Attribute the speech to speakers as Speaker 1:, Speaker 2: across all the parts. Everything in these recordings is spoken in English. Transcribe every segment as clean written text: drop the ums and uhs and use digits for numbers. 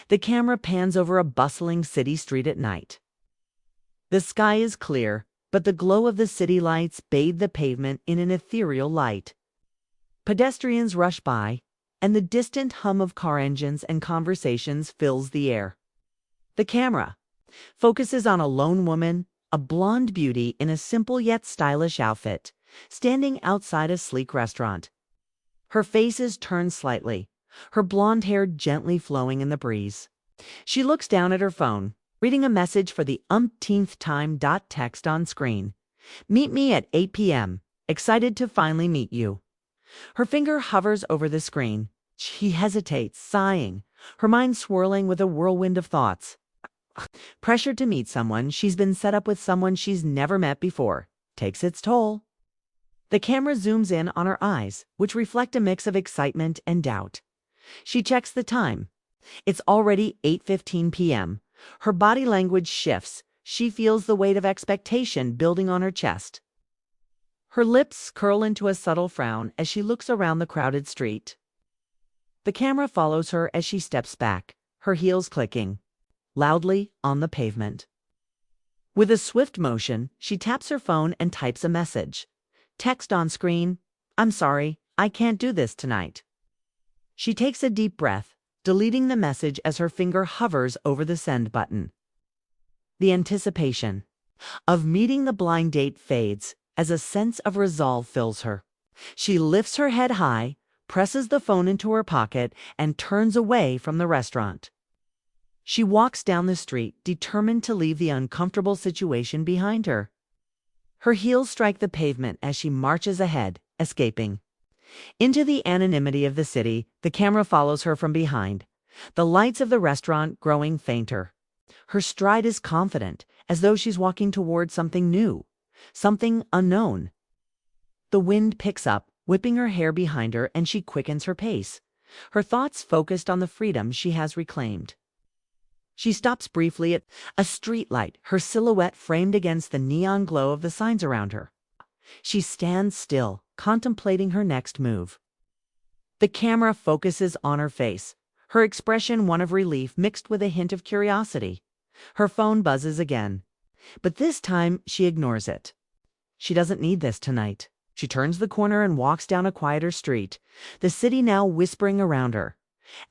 Speaker 1: The camera pans over a bustling city street at night. The sky is clear, but the glow of the city lights bathe the pavement in an ethereal light. Pedestrians rush by, and the distant hum of car engines and conversations fills the air. The camera focuses on a lone woman, a blonde beauty in a simple yet stylish outfit, standing outside a sleek restaurant. Her face is turned slightly, her blonde hair gently flowing in the breeze. She looks down at her phone, reading a message for the umpteenth time. Text on screen. Meet me at 8 p.m. Excited to finally meet you. Her finger hovers over the screen. She hesitates, sighing, her mind swirling with a whirlwind of thoughts. Pressure to meet someone she's been set up with someone she's never met before takes its toll. The camera zooms in on her eyes, which reflect a mix of excitement and doubt. She checks the time. It's already 8:15 p.m. Her body language shifts. She feels the weight of expectation building on her chest. Her lips curl into a subtle frown as she looks around the crowded street. The camera follows her as she steps back, her heels clicking loudly on the pavement. With a swift motion, she taps her phone and types a message. Text on screen. I'm sorry, I can't do this tonight. She takes a deep breath, deleting the message as her finger hovers over the send button. The anticipation of meeting the blind date fades as a sense of resolve fills her. She lifts her head high, presses the phone into her pocket, and turns away from the restaurant. She walks down the street, determined to leave the uncomfortable situation behind her. Her heels strike the pavement as she marches ahead, escaping. Into the anonymity of the city, the camera follows her from behind, the lights of the restaurant growing fainter. Her stride is confident, as though she's walking toward something new, something unknown. The wind picks up, whipping her hair behind her, and she quickens her pace, her thoughts focused on the freedom she has reclaimed. She stops briefly at a streetlight, her silhouette framed against the neon glow of the signs around her. She stands still, contemplating her next move. The camera focuses on her face, her expression one of relief mixed with a hint of curiosity. Her phone buzzes again, but this time she ignores it. She doesn't need this tonight. She turns the corner and walks down a quieter street, the city now whispering around her.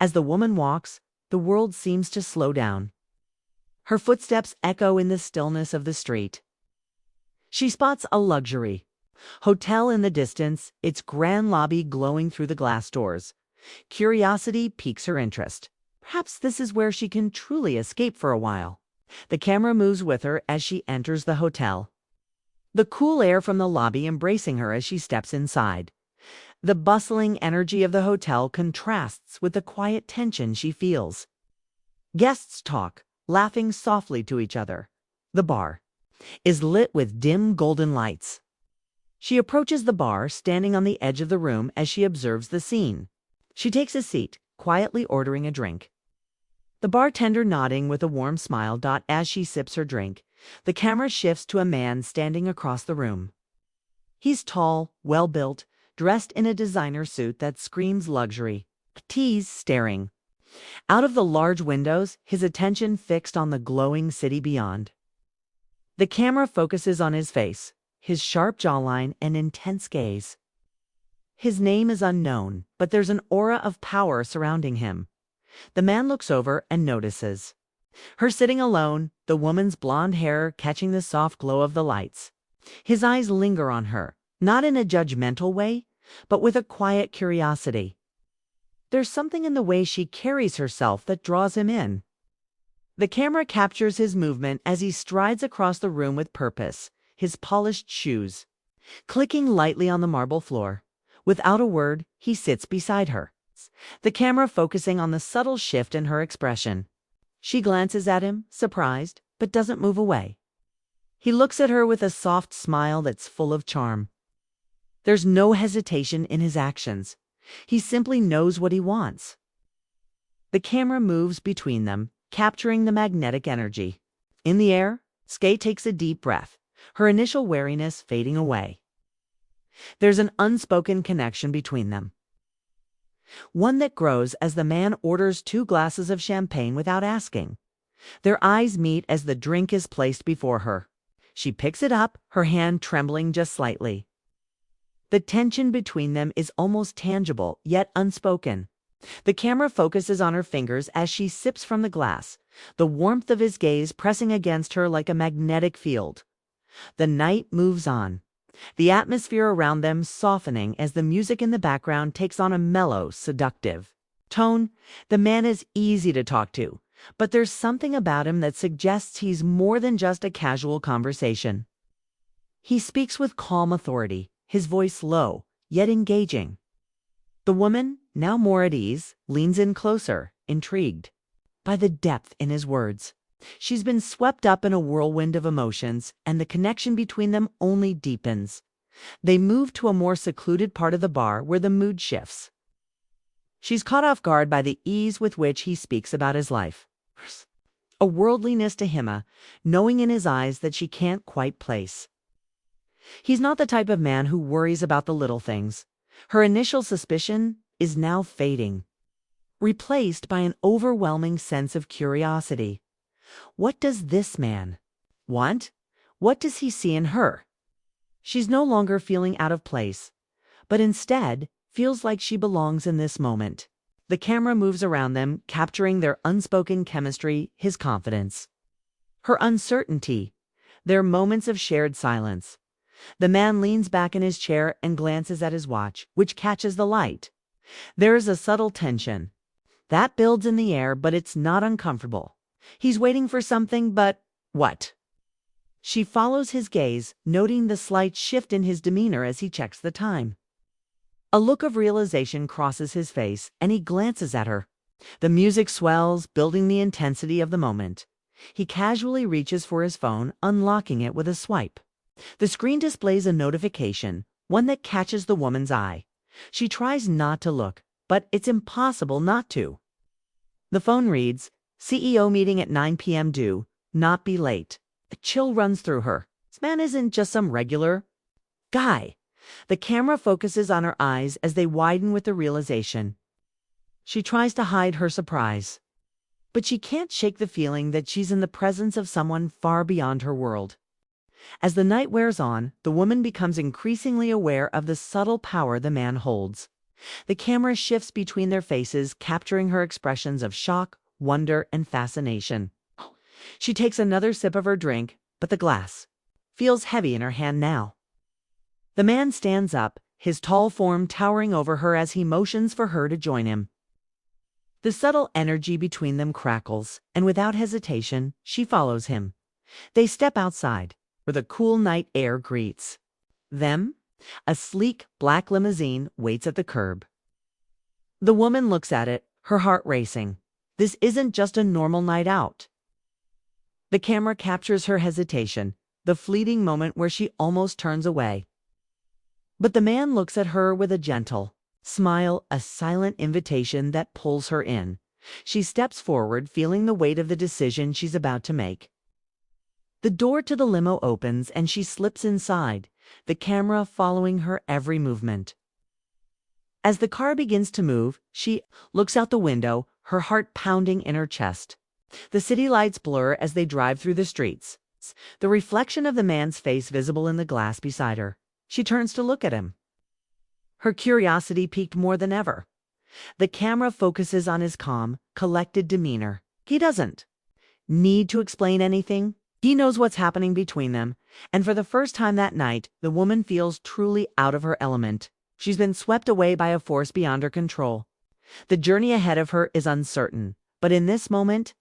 Speaker 1: As the woman walks, the world seems to slow down. Her footsteps echo in the stillness of the street. She spots a luxury hotel in the distance, its grand lobby glowing through the glass doors. Curiosity piques her interest. Perhaps this is where she can truly escape for a while. The camera moves with her as she enters the hotel, the cool air from the lobby embracing her as she steps inside. The bustling energy of the hotel contrasts with the quiet tension she feels. Guests talk, laughing softly to each other. The bar is lit with dim golden lights. She approaches the bar, standing on the edge of the room as she observes the scene. She takes a seat, quietly ordering a drink. The bartender nodding with a warm smile. As she sips her drink, the camera shifts to a man standing across the room. He's tall, well-built, dressed in a designer suit that screams luxury. He's staring out of the large windows, his attention fixed on the glowing city beyond. The camera focuses on his face, his sharp jawline and intense gaze. His name is unknown, but there's an aura of power surrounding him. The man looks over and notices her sitting alone, the woman's blonde hair catching the soft glow of the lights. His eyes linger on her, not in a judgmental way, but with a quiet curiosity. There's something in the way she carries herself that draws him in. The camera captures his movement as he strides across the room with purpose, his polished shoes clicking lightly on the marble floor. Without a word, he sits beside her, the camera focusing on the subtle shift in her expression. She glances at him, surprised, but doesn't move away. He looks at her with a soft smile that's full of charm. There's no hesitation in his actions. He simply knows what he wants. The camera moves between them, capturing the magnetic energy. In the air, Skye takes a deep breath, her initial wariness fading away. There's an unspoken connection between them. one that grows as the man orders 2 glasses of champagne without asking. Their eyes meet as the drink is placed before her. She picks it up, her hand trembling just slightly. The tension between them is almost tangible, yet unspoken. The camera focuses on her fingers as she sips from the glass, the warmth of his gaze pressing against her like a magnetic field. The night moves on, the atmosphere around them softening as the music in the background takes on a mellow, seductive tone. The man is easy to talk to, but there's something about him that suggests he's more than just a casual conversation. He speaks with calm authority, his voice low, yet engaging. The woman, now more at ease, leans in closer, intrigued by the depth in his words. She's been swept up in a whirlwind of emotions, and the connection between them only deepens. They move to a more secluded part of the bar where the mood shifts. She's caught off guard by the ease with which he speaks about his life. A worldliness to him, knowing in his eyes that she can't quite place. He's not the type of man who worries about the little things. Her initial suspicion is now fading, replaced by an overwhelming sense of curiosity. What does this man want? What does he see in her? She's no longer feeling out of place, but instead feels like she belongs in this moment. The camera moves around them, capturing their unspoken chemistry, his confidence, her uncertainty, their moments of shared silence. The man leans back in his chair and glances at his watch, which catches the light. There is a subtle tension that builds in the air, but it's not uncomfortable. He's waiting for something, but what? She follows his gaze, noting the slight shift in his demeanor as he checks the time. A look of realization crosses his face, and he glances at her. The music swells, building the intensity of the moment. He casually reaches for his phone, unlocking it with a swipe. The screen displays a notification, one that catches the woman's eye. She tries not to look, but it's impossible not to. The phone reads, "CEO meeting at 9 p.m. due, not be late." A chill runs through her. This man isn't just some regular guy. The camera focuses on her eyes as they widen with the realization. She tries to hide her surprise, but she can't shake the feeling that she's in the presence of someone far beyond her world. As the night wears on, the woman becomes increasingly aware of the subtle power the man holds. The camera shifts between their faces, capturing her expressions of shock, wonder, and fascination. She takes another sip of her drink, but the glass feels heavy in her hand now. The man stands up, his tall form towering over her as he motions for her to join him. The subtle energy between them crackles, and without hesitation, she follows him. They step outside, where the cool night air greets them. A sleek, black limousine waits at the curb. The woman looks at it, her heart racing. This isn't just a normal night out. The camera captures her hesitation, the fleeting moment where she almost turns away. But the man looks at her with a gentle smile, a silent invitation that pulls her in. She steps forward, feeling the weight of the decision she's about to make. The door to the limo opens and she slips inside, the camera following her every movement. As the car begins to move, she looks out the window, her heart pounding in her chest. The city lights blur as they drive through the streets, the reflection of the man's face visible in the glass beside her. She turns to look at him, her curiosity piqued more than ever. The camera focuses on his calm, collected demeanor. He doesn't need to explain anything. He knows what's happening between them, and for the first time that night, the woman feels truly out of her element. She's been swept away by a force beyond her control. The journey ahead of her is uncertain, but in this moment,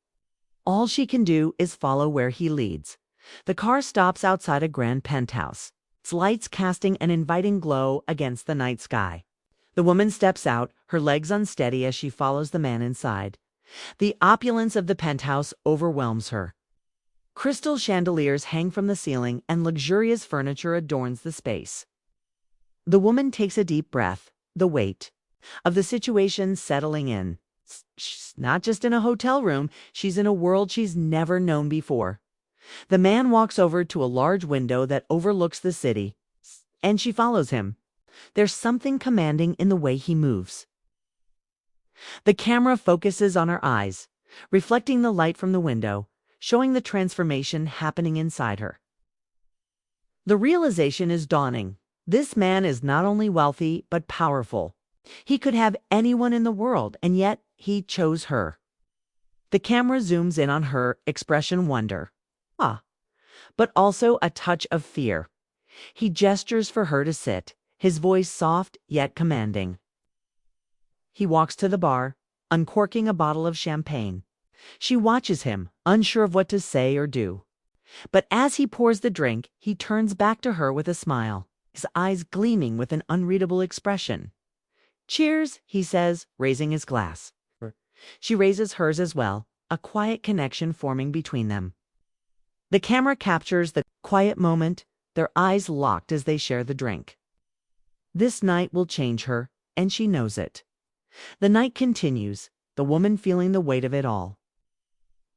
Speaker 1: all she can do is follow where he leads. The car stops outside a grand penthouse, its lights casting an inviting glow against the night sky. The woman steps out, her legs unsteady as she follows the man inside. The opulence of the penthouse overwhelms her. Crystal chandeliers hang from the ceiling and luxurious furniture adorns the space. The woman takes a deep breath, the weight of the situation settling in. She's not just in a hotel room, she's in a world she's never known before. The man walks over to a large window that overlooks the city, and she follows him. There's something commanding in the way he moves, The camera focuses on her eyes, reflecting the light from the window, showing the transformation happening inside her. The realization is dawning. This man is not only wealthy, but powerful. He could have anyone in the world, and yet he chose her. The camera zooms in on her expression wonder. But also a touch of fear. He gestures for her to sit, his voice soft yet commanding. He walks to the bar, uncorking a bottle of champagne. She watches him, unsure of what to say or do. But as he pours the drink, he turns back to her with a smile, his eyes gleaming with an unreadable expression. "Cheers," he says, raising his glass. She raises hers as well, a quiet connection forming between them. The camera captures the quiet moment, their eyes locked as they share the drink. This night will change her, and she knows it. The night continues, the woman feeling the weight of it all.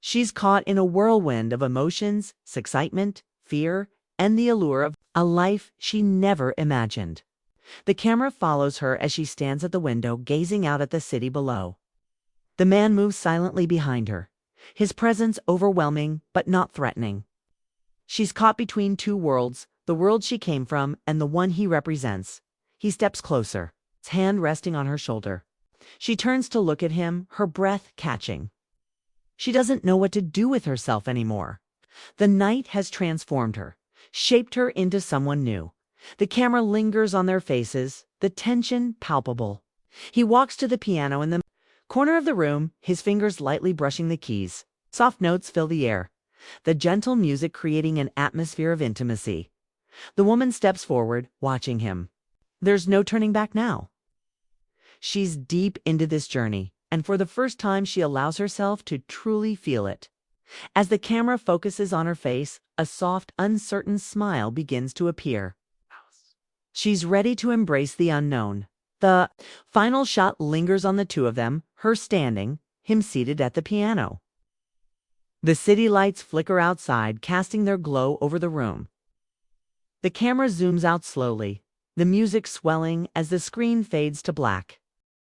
Speaker 1: She's caught in a whirlwind of emotions, excitement, fear, and the allure of a life she never imagined. The camera follows her as she stands at the window, gazing out at the city below. The man moves silently behind her, his presence overwhelming but not threatening. She's caught between two worlds, the world she came from and the one he represents. He steps closer, his hand resting on her shoulder. She turns to look at him, her breath catching. She doesn't know what to do with herself anymore. The night has transformed her, shaped her into someone new. The camera lingers on their faces, the tension palpable. He walks to the piano in the corner of the room, his fingers lightly brushing the keys. Soft notes fill the air, the gentle music creating an atmosphere of intimacy. The woman steps forward, watching him. There's no turning back now. She's deep into this journey, and for the first time she allows herself to truly feel it. As the camera focuses on her face, a soft, uncertain smile begins to appear. She's ready to embrace the unknown. The final shot lingers on the two of them, her standing, him seated at the piano. The city lights flicker outside, casting their glow over the room. The camera zooms out slowly, the music swelling as the screen fades to black.